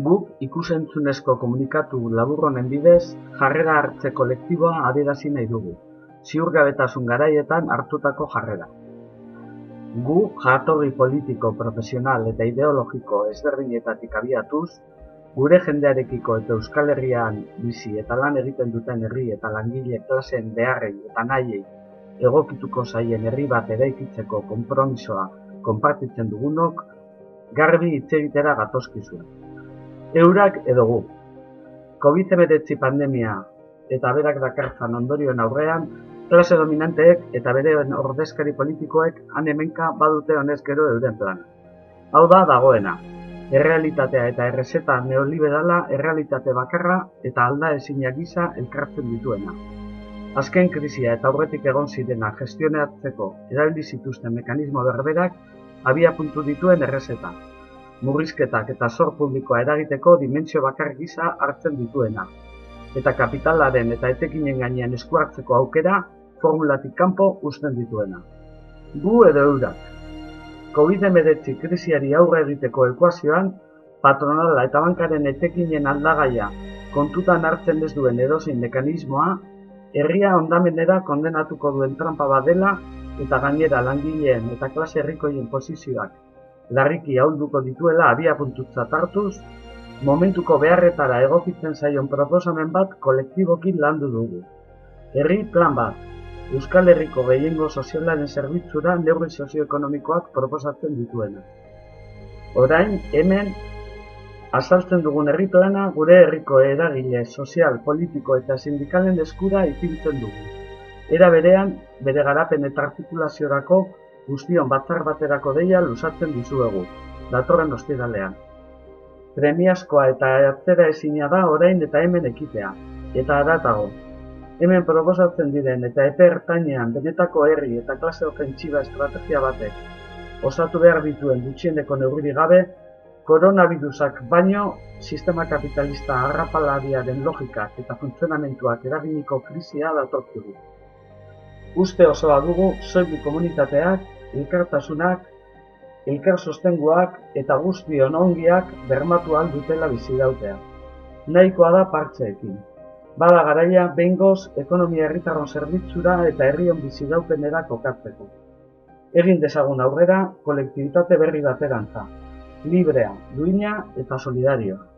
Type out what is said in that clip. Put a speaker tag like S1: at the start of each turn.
S1: Guk ikus-entzunezko komunikatu labur honen bidez jarrera hartze kolektiboa adierazi nahi dugu, ziurgabetasun garaietan hartutako jarrera. Gu jatorri politiko, profesional eta ideologiko ezberdinetatik abiatuz, gure jendearekiko eta Euskal Herrian bizi eta lan egiten duten herri eta langile klaseen beharrei eta nahiei egokituko zaien herri bat eraikitzeko konpromisoa konpartitzen dugunok, garbi hitz egitera gatozkizue. Eurak edo gu. COVID-19 pandemia eta berak dakartzan ondorioen aurrean, klase dominanteek eta bere ordezkari politikoek han-hemenka badute honez gero euren plana. Hau da dagoena, errealitatea eta errezeta neoliberala errealitate bakarra eta aldaezinak gisa elkartzen dituena. Azken krisia eta aurretik egon zirena gestionatzeko erabili zituzten mekanismo berberak abiapuntu dituen errezeta. Murrizketak eta zor publikoa eragiteko dimentsio bakar gisa hartzen dituena, eta kapitalaren eta etekinen gainean esku hartzeko aukera formulatik kanpo uzten dituena. Gu edo eurak. COVID-19 krisiari aurre egiteko ekuazioan, patronala eta bankaren etekinen aldagaia kontutan hartzen ez duen edozein mekanismoa, herria hondamenera kondenatuko duen trampa bat dela eta gainera langileen eta klase herrikoien posizioak larriki ahulduko dituela abiapuntutzat hartuz, momentuko beharretara egokitzen zaion proposamen bat kolektiboki landu dugu. Herri plan bat, Euskal Herriko gehiengo sozialaren zerbitzura neurri sozioekonomikoak proposatzen dituena. Orain, hemen, azaltzen dugun herri plana gure herriko eragile sozial, politiko eta sindikalen eskura ipintzen dugu. Era berean, bere garapen eta artikulaziorako guztion batzar baterako deia luzatzen dizuegu, datorren ostiralean. Premiazkoa eta atzera ezina da orain eta hemen ekitea, eta haratago. Hemen proposatzen diren eta epe ertainean benetako herri eta klase ofentsiba estrategia batek osatu behar dituen gutxieneko neurririk gabe, koronavirusak baino sistema kapitalista arrapaladiaren logikak eta funtzionamentuak eraginiko krisia datorkigu. Uste osoa dugu soilik komunitateak, elkartasunak, elkar sostenguak eta guztion ongiak bermatu ahal dutela bizirautea. Nahikoa da partxeekin. Bada garaia behingoz ekonomia herritarron zerbitzura eta herrion biziraupenera kokatzeko. Egin dezagun aurrera kolektibitate berri baterantza, librea, duina eta solidarioa.